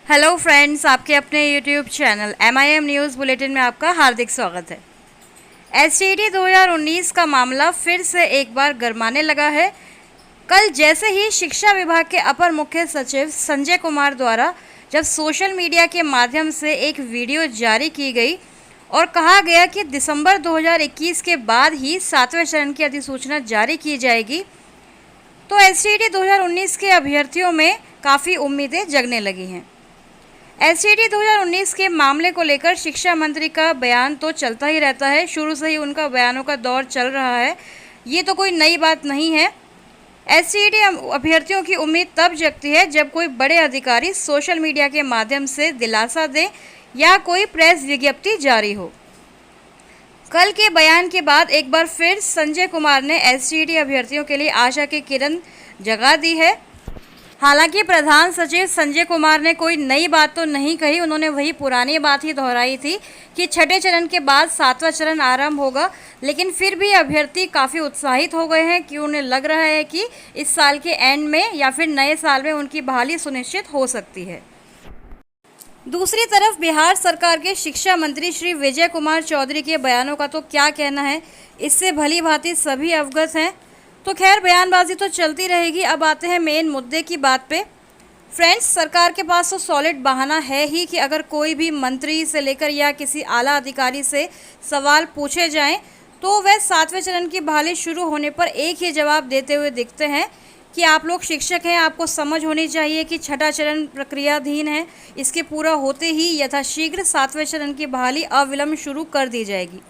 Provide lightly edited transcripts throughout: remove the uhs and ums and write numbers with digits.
Hello friends, आपके अपने YouTube channel MIM news bulletin में आपका हार्दिक स्वागत है। STT 2019 का मामला फिर से एक बार गरमाने लगा है। कल जैसे ही शिक्षा विभाग के अपर मुख्य सचिव संजय कुमार द्वारा जब सोशल मीडिया के माध्यम से एक वीडियो जारी की गई और कहा गया कि दिसंबर 2021 के बाद ही 7वें चरण की अधिसूचना जारी की जाएगी, तो STT 2019 के अभ्यर्थियों में काफ़ी उम्मीदें जगने लगी हैं। STT 2019 के मामले को लेकर शिक्षा मंत्री का बयान तो चलता ही रहता है, शुरू से ही उनका बयानों का दौर चल रहा है। ये तो कोई नई बात नहीं है। STT अभ्यर्थियों की उम्मीद तब जगती है जब कोई बड़े अधिकारी सोशल मीडिया के माध्यम से दिलासा दें या कोई प्रेस विज्ञप्ति जारी हो। कल के बयान के बाद एक बार फिर संजय कुमार ने STT अभ्यर्थियों के लिए आशा की किरण जगा दी है। हालांकि प्रधान सचिव संजय कुमार ने कोई नई बात तो नहीं कही, उन्होंने वही पुरानी बात ही दोहराई थी कि छठे चरण के बाद 7वां चरण आरंभ होगा। लेकिन फिर भी अभ्यर्थी काफ़ी उत्साहित हो गए हैं कि उन्हें लग रहा है कि इस साल के एंड में या फिर नए साल में उनकी बहाली सुनिश्चित हो सकती है। दूसरी तरफ बिहार सरकार के शिक्षा मंत्री श्री विजय कुमार चौधरी के बयानों का तो क्या कहना है, इससे भली भांति सभी अवगत हैं। तो खैर, बयानबाजी तो चलती रहेगी। अब आते हैं मेन मुद्दे की बात पे। फ्रेंड्स, सरकार के पास तो सॉलिड बहाना है ही कि अगर कोई भी मंत्री से लेकर या किसी आला अधिकारी से सवाल पूछे जाएं तो वह 7वें चरण की बहाली शुरू होने पर एक ही जवाब देते हुए दिखते हैं कि आप लोग शिक्षक हैं, आपको समझ होनी चाहिए कि छठा चरण प्रक्रियाधीन है, इसके पूरा होते ही यथाशीघ्र 7वें चरण की बहाली अविलंब शुरू कर दी जाएगी।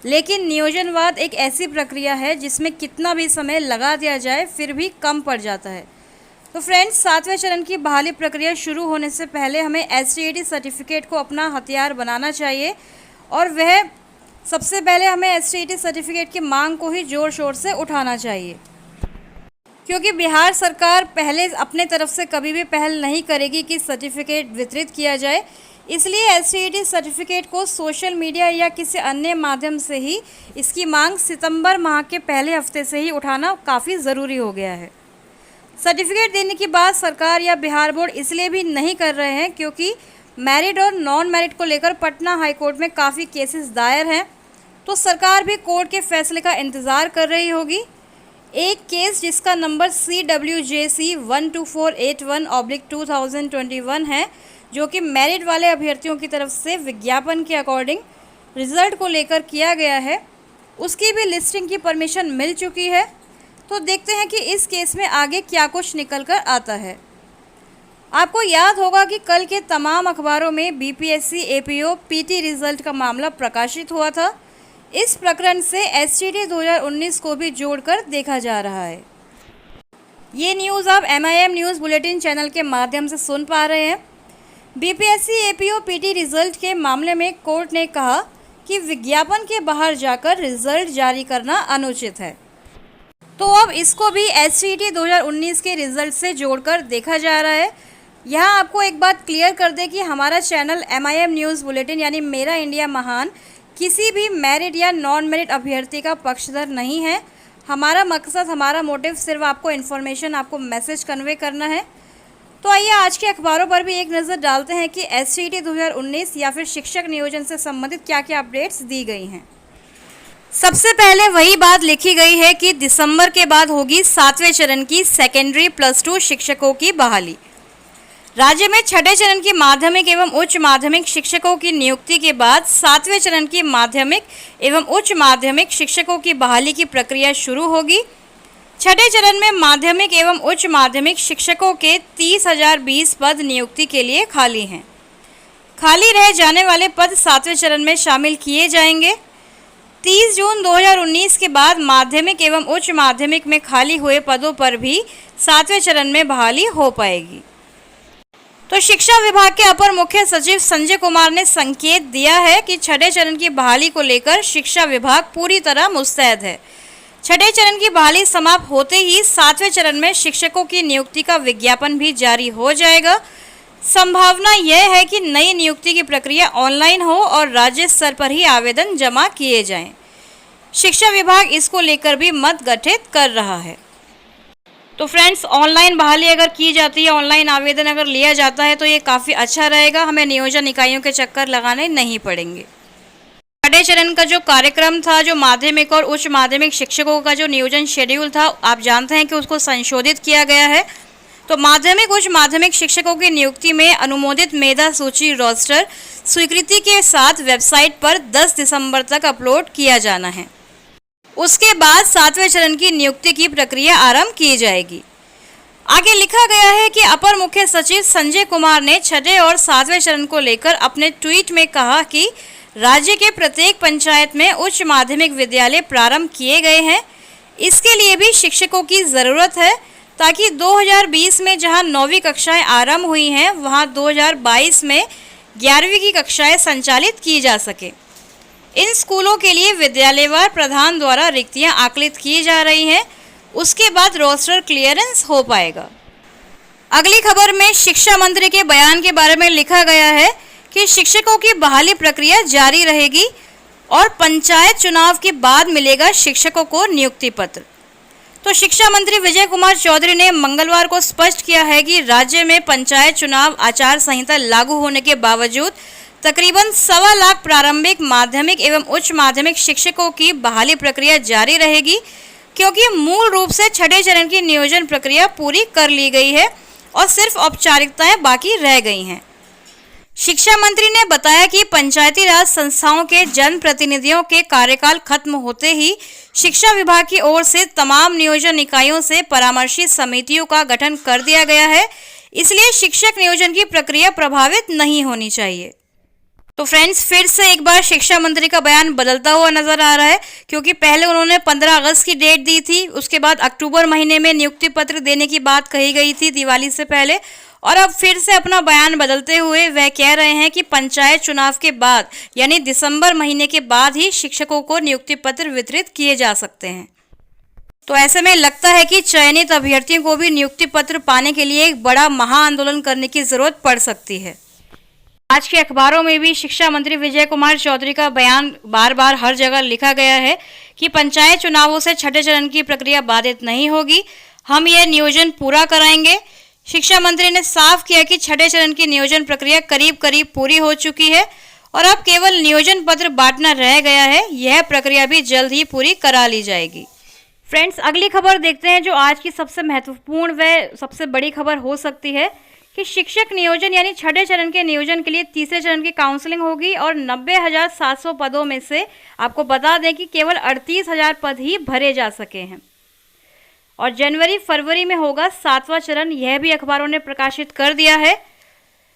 लेकिन नियोजनवाद एक ऐसी प्रक्रिया है जिसमें कितना भी समय लगा दिया जाए फिर भी कम पड़ जाता है। तो फ्रेंड्स, 7वें चरण की बहाली प्रक्रिया शुरू होने से पहले हमें STT सर्टिफिकेट को अपना हथियार बनाना चाहिए और वह सबसे पहले हमें STT सर्टिफिकेट की मांग को ही ज़ोर शोर से उठाना चाहिए, क्योंकि बिहार सरकार पहले अपने तरफ से कभी भी पहल नहीं करेगी कि सर्टिफिकेट वितरित किया जाए। इसलिए STT सर्टिफिकेट को सोशल मीडिया या किसी अन्य माध्यम से ही इसकी मांग सितंबर माह के पहले हफ्ते से ही उठाना काफ़ी ज़रूरी हो गया है। सर्टिफिकेट देने की बात सरकार या बिहार बोर्ड इसलिए भी नहीं कर रहे हैं क्योंकि मेरिट और नॉन मेरिट को लेकर पटना हाईकोर्ट में काफ़ी केसेस दायर हैं, तो सरकार भी कोर्ट के फैसले का इंतज़ार कर रही होगी। एक केस जिसका नंबर CWJC 12481/2021 है, जो कि मेरिट वाले अभ्यर्थियों की तरफ से विज्ञापन के अकॉर्डिंग रिज़ल्ट को लेकर किया गया है, उसकी भी लिस्टिंग की परमिशन मिल चुकी है। तो देखते हैं कि इस केस में आगे क्या कुछ निकल कर आता है। आपको याद होगा कि कल के तमाम अखबारों में BPSC APO PT रिज़ल्ट का मामला प्रकाशित हुआ था। इस प्रकरण से STT 2019 को भी जोड़कर देखा जा रहा है। ये न्यूज़ आप MIM न्यूज़ बुलेटिन चैनल के माध्यम से सुन पा रहे हैं। BPSC APO PT रिज़ल्ट के मामले में कोर्ट ने कहा कि विज्ञापन के बाहर जाकर रिज़ल्ट जारी करना अनुचित है। तो अब इसको भी STT 2019 के रिज़ल्ट से जोड़कर देखा जा रहा है। यहाँ आपको एक बात क्लियर कर दे कि हमारा चैनल MIM न्यूज़ बुलेटिन यानी मेरा इंडिया महान किसी भी मेरिट या नॉन मेरिट अभ्यर्थी का पक्षधर नहीं है। हमारा मकसद, हमारा मोटिव सिर्फ आपको इन्फॉर्मेशन, आपको मैसेज कन्वे करना है। तो आइए आज के अखबारों पर भी एक नज़र डालते हैं कि STT 2019 या फिर शिक्षक नियोजन से संबंधित क्या क्या अपडेट्स दी गई हैं। सबसे पहले वही बात लिखी गई है कि दिसंबर के बाद होगी 7वें चरण की सेकेंडरी +2 शिक्षकों की बहाली। राज्य में छठे चरण की माध्यमिक एवं उच्च माध्यमिक शिक्षकों की नियुक्ति के बाद 7वें चरण की माध्यमिक एवं उच्च माध्यमिक शिक्षकों की बहाली की प्रक्रिया शुरू होगी। छठे चरण में माध्यमिक एवं उच्च माध्यमिक शिक्षकों के 30,020 पद नियुक्ति के लिए खाली हैं। खाली रह जाने वाले पद 7वें चरण में शामिल किए जाएंगे। 30 जून 2019 के बाद माध्यमिक एवं उच्च माध्यमिक में खाली हुए पदों पर भी 7वें चरण में बहाली हो पाएगी। तो शिक्षा विभाग के अपर मुख्य सचिव संजय कुमार ने संकेत दिया है कि छठे चरण की बहाली को लेकर शिक्षा विभाग पूरी तरह मुस्तैद है। छठे चरण की बहाली समाप्त होते ही 7वें चरण में शिक्षकों की नियुक्ति का विज्ञापन भी जारी हो जाएगा। संभावना यह है कि नई नियुक्ति की प्रक्रिया ऑनलाइन हो और राज्य स्तर पर ही आवेदन जमा किए जाएं। शिक्षा विभाग इसको लेकर भी मत गठित कर रहा है। तो फ्रेंड्स, ऑनलाइन बहाली अगर की जाती है, ऑनलाइन आवेदन अगर लिया जाता है तो ये काफ़ी अच्छा रहेगा, हमें नियोजन इकाइयों के चक्कर लगाने नहीं पड़ेंगे। छठे चरण का जो कार्यक्रम था, जो माध्यमिक और उच्च माध्यमिक शिक्षकों का जो नियोजन शेड्यूल था, आप जानते हैं कि उसको संशोधित किया गया है। तो माध्यमिक उच्च माध्यमिक शिक्षकों की नियुक्ति में अनुमोदित मेधा सूची रोस्टर स्वीकृति के साथ वेबसाइट पर 10 दिसंबर तक अपलोड किया जाना है। उसके बाद 7वें चरण की नियुक्ति की प्रक्रिया आरंभ की जाएगी। आगे लिखा गया है कि अपर मुख्य सचिव संजय कुमार ने छठे और 7वें चरण को लेकर अपने ट्वीट में कहा कि राज्य के प्रत्येक पंचायत में उच्च माध्यमिक विद्यालय प्रारंभ किए गए हैं। इसके लिए भी शिक्षकों की ज़रूरत है ताकि 2020 में जहां 9वीं कक्षाएं आरंभ हुई हैं, वहां 2022 में 11वीं की कक्षाएं संचालित की जा सके। इन स्कूलों के लिए विद्यालयवार प्रधान द्वारा रिक्तियां आकलित की जा रही हैं। उसके बाद रोस्टर क्लियरेंस हो पाएगा। अगली खबर में शिक्षा मंत्री के बयान के बारे में लिखा गया है कि शिक्षकों की बहाली प्रक्रिया जारी रहेगी और पंचायत चुनाव के बाद मिलेगा शिक्षकों को नियुक्ति पत्र। तो शिक्षा मंत्री विजय कुमार चौधरी ने मंगलवार को स्पष्ट किया है कि राज्य में पंचायत चुनाव आचार संहिता लागू होने के बावजूद तकरीबन 1.25 लाख प्रारंभिक, माध्यमिक एवं उच्च माध्यमिक शिक्षकों की बहाली प्रक्रिया जारी रहेगी, क्योंकि मूल रूप से छठे चरण की नियोजन प्रक्रिया पूरी कर ली गई है और सिर्फ औपचारिकताएं बाकी रह गई हैं। शिक्षा मंत्री ने बताया कि पंचायती राज संस्थाओं के जनप्रतिनिधियों के कार्यकाल खत्म होते ही शिक्षा विभाग की ओर से तमाम नियोजन इकाइयों से परामर्शी समितियों का गठन कर दिया गया है, इसलिए शिक्षक नियोजन की प्रक्रिया प्रभावित नहीं होनी चाहिए। तो फ्रेंड्स, फिर से एक बार शिक्षा मंत्री का बयान बदलता हुआ नजर आ रहा है, क्योंकि पहले उन्होंने 15 अगस्त की डेट दी थी, उसके बाद अक्टूबर महीने में नियुक्ति पत्र देने की बात कही गई थी दिवाली से पहले, और अब फिर से अपना बयान बदलते हुए वह कह रहे हैं कि पंचायत चुनाव के बाद यानी दिसंबर महीने के बाद ही शिक्षकों को नियुक्ति पत्र वितरित किए जा सकते हैं। तो ऐसे में लगता है कि चयनित अभ्यर्थियों को भी नियुक्ति पत्र पाने के लिए एक बड़ा महाआंदोलन करने की जरूरत पड़ सकती है। आज के अखबारों में भी शिक्षा मंत्री विजय कुमार चौधरी का बयान बार बार हर जगह लिखा गया है कि पंचायत चुनावों से छठे चरण की प्रक्रिया बाधित नहीं होगी, हम ये नियोजन पूरा कराएंगे। शिक्षा मंत्री ने साफ किया कि छठे चरण की नियोजन प्रक्रिया करीब करीब पूरी हो चुकी है और अब केवल नियोजन पत्र बांटना रह गया है। यह प्रक्रिया भी जल्द ही पूरी करा ली जाएगी। फ्रेंड्स, अगली खबर देखते हैं जो आज की सबसे महत्वपूर्ण व सबसे बड़ी खबर हो सकती है कि शिक्षक नियोजन यानी छठे चरण के नियोजन के लिए तीसरे चरण की काउंसलिंग होगी और 90,700 पदों में से आपको बता दें कि केवल 38,000 पद ही भरे जा सके हैं और जनवरी फरवरी में होगा 7वां चरण, यह भी अखबारों ने प्रकाशित कर दिया है।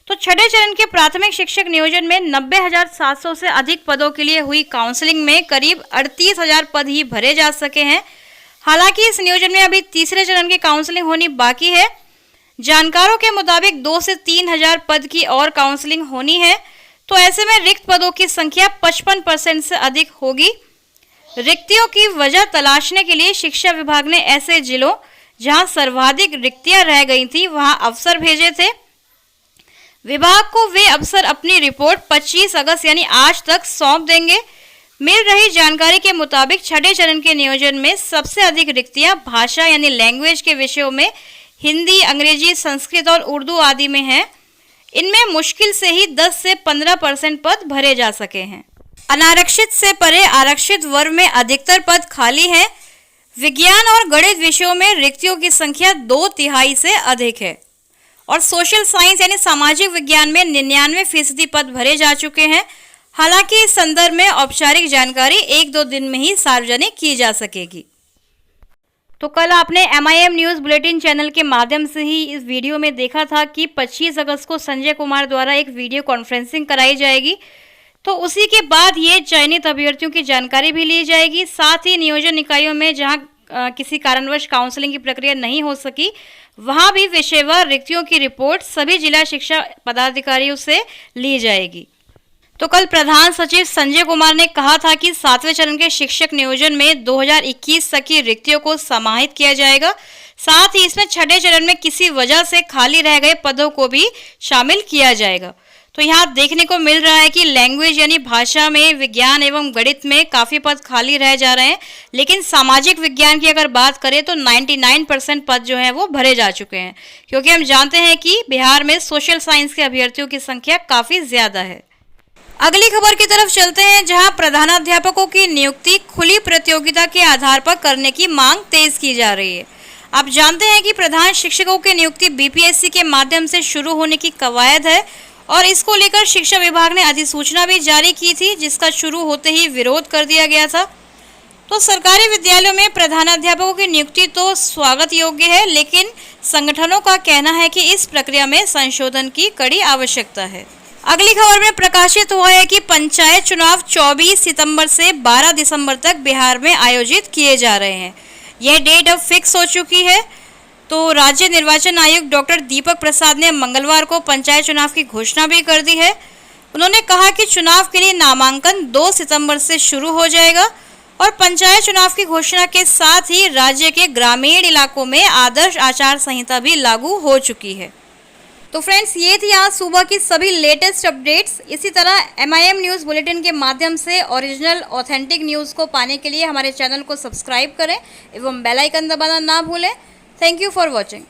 तो छठे चरण के प्राथमिक शिक्षक नियोजन में 90,700 से अधिक पदों के लिए हुई काउंसलिंग में करीब 38,000 पद ही भरे जा सके हैं। हालांकि इस नियोजन में अभी तीसरे चरण की काउंसलिंग होनी बाकी है। जानकारों के मुताबिक 2 से 3,000 पद की और काउंसलिंग होनी है। तो ऐसे में रिक्त पदों की संख्या 55% से अधिक होगी। रिक्तियों की वजह तलाशने के लिए शिक्षा विभाग ने ऐसे जिलों जहां सर्वाधिक रिक्तियां रह गई थी वहां अफसर भेजे थे। विभाग को वे अफसर अपनी रिपोर्ट 25 अगस्त यानी आज तक सौंप देंगे। मिल रही जानकारी के मुताबिक छठे चरण के नियोजन में सबसे अधिक रिक्तियां भाषा यानी लैंग्वेज के विषयों में हिंदी, अंग्रेजी, संस्कृत और उर्दू आदि में हैं। इनमें मुश्किल से ही 10 से 15% पद भरे जा सके हैं। अनारक्षित से परे आरक्षित वर्ग में अधिकतर पद खाली हैं। विज्ञान और गणित विषयों में रिक्तियों की संख्या 2/3 से अधिक है और सोशल साइंस यानी सामाजिक विज्ञान में 99% पद भरे जा चुके हैं। हालांकि इस संदर्भ में औपचारिक जानकारी 1-2 दिन में ही सार्वजनिक की जा सकेगी। तो कल आपने MIM न्यूज़ बुलेटिन चैनल के माध्यम से ही इस वीडियो में देखा था कि 25 अगस्त को संजय कुमार द्वारा एक वीडियो कॉन्फ्रेंसिंग कराई जाएगी। तो उसी के बाद ये चयनित अभ्यर्थियों की जानकारी भी ली जाएगी। साथ ही नियोजन इकाइयों में जहां किसी कारणवश काउंसलिंग की प्रक्रिया नहीं हो सकी, वहां भी विषयवार रिक्तियों की रिपोर्ट सभी जिला शिक्षा पदाधिकारियों से ली जाएगी। तो कल प्रधान सचिव संजय कुमार ने कहा था कि 7वें चरण के शिक्षक नियोजन में 2021 तक की रिक्तियों को समाहित किया जाएगा। साथ ही इसमें छठे चरण में किसी वजह से खाली रह गए पदों को भी शामिल किया जाएगा। तो यहाँ देखने को मिल रहा है कि लैंग्वेज यानी भाषा में, विज्ञान एवं गणित में काफ़ी पद खाली रह जा रहे हैं, लेकिन सामाजिक विज्ञान की अगर बात करें तो 99% पद जो हैं वो भरे जा चुके हैं, क्योंकि हम जानते हैं कि बिहार में सोशल साइंस के अभ्यर्थियों की संख्या काफ़ी ज़्यादा है। अगली खबर की तरफ चलते हैं, जहां प्रधानाध्यापकों की नियुक्ति खुली प्रतियोगिता के आधार पर करने की मांग तेज की जा रही है। आप जानते हैं कि प्रधान शिक्षकों की नियुक्ति बीपीएससी के माध्यम से शुरू होने की कवायद है और इसको लेकर शिक्षा विभाग ने अधिसूचना भी जारी की थी, जिसका शुरू होते ही विरोध कर दिया गया था। तो सरकारी विद्यालयों में प्रधानाध्यापकों की नियुक्ति तो स्वागत योग्य है, लेकिन संगठनों का कहना है कि इस प्रक्रिया में संशोधन की कड़ी आवश्यकता है। अगली खबर में प्रकाशित हुआ है कि पंचायत चुनाव 24 सितंबर से 12 दिसंबर तक बिहार में आयोजित किए जा रहे हैं। यह डेट अब फिक्स हो चुकी है। तो राज्य निर्वाचन आयुक्त डॉक्टर दीपक प्रसाद ने मंगलवार को पंचायत चुनाव की घोषणा भी कर दी है। उन्होंने कहा कि चुनाव के लिए नामांकन 2 सितंबर से शुरू हो जाएगा और पंचायत चुनाव की घोषणा के साथ ही राज्य के ग्रामीण इलाकों में आदर्श आचार संहिता भी लागू हो चुकी है। तो फ्रेंड्स, ये थी आज सुबह की सभी लेटेस्ट अपडेट्स। इसी तरह MIM न्यूज़ बुलेटिन के माध्यम से ओरिजिनल ऑथेंटिक न्यूज़ को पाने के लिए हमारे चैनल को सब्सक्राइब करें एवं बेल आइकन दबाना ना भूलें। Thank you for watching.